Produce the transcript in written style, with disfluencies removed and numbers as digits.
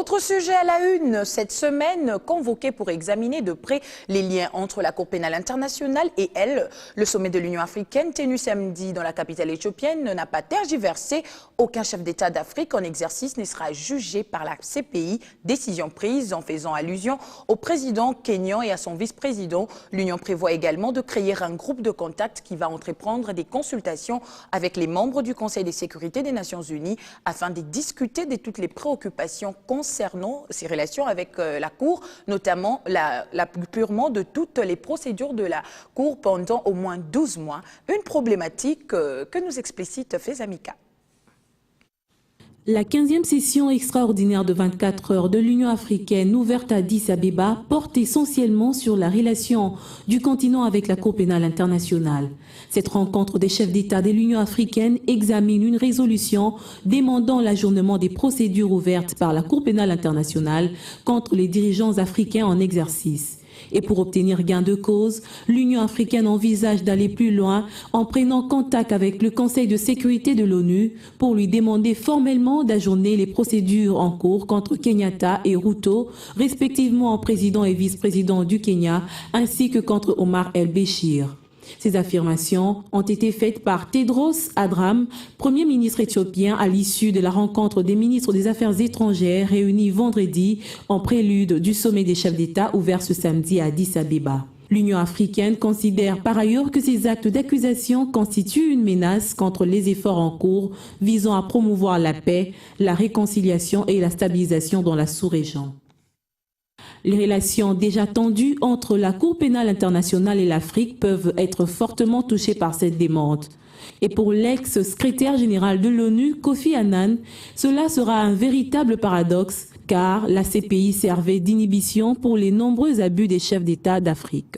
Autre sujet à la une, cette semaine, convoqué pour examiner de près les liens entre la Cour pénale internationale et elle. Le sommet de l'Union africaine, tenu samedi dans la capitale éthiopienne, n'a pas tergiversé. Aucun chef d'État d'Afrique en exercice ne sera jugé par la CPI. Décision prise en faisant allusion au président kényan et à son vice-président. L'Union prévoit également de créer un groupe de contact qui va entreprendre des consultations avec les membres du Conseil de sécurité des Nations Unies afin de discuter de toutes les préoccupations concernant ces relations avec la Cour, notamment l'apurement de toutes les procédures de la Cour pendant au moins 12 mois. Une problématique que nous explicite Fezamika. La 15e session extraordinaire de 24 heures de l'Union africaine ouverte à Addis Abeba porte essentiellement sur la relation du continent avec la Cour pénale internationale. Cette rencontre des chefs d'État de l'Union africaine examine une résolution demandant l'ajournement des procédures ouvertes par la Cour pénale internationale contre les dirigeants africains en exercice. Et pour obtenir gain de cause, l'Union africaine envisage d'aller plus loin en prenant contact avec le Conseil de sécurité de l'ONU pour lui demander formellement d'ajourner les procédures en cours contre Kenyatta et Ruto, respectivement président et vice-président du Kenya, ainsi que contre Omar el-Béchir. Ces affirmations ont été faites par Tedros Adhanom, Premier ministre éthiopien, à l'issue de la rencontre des ministres des Affaires étrangères réunis vendredi en prélude du sommet des chefs d'État ouvert ce samedi à Addis Abeba. L'Union africaine considère par ailleurs que ces actes d'accusation constituent une menace contre les efforts en cours visant à promouvoir la paix, la réconciliation et la stabilisation dans la sous-région. Les relations déjà tendues entre la Cour pénale internationale et l'Afrique peuvent être fortement touchées par cette demande. Et pour l'ex-secrétaire général de l'ONU, Kofi Annan, cela sera un véritable paradoxe, car la CPI servait d'inhibition pour les nombreux abus des chefs d'État d'Afrique.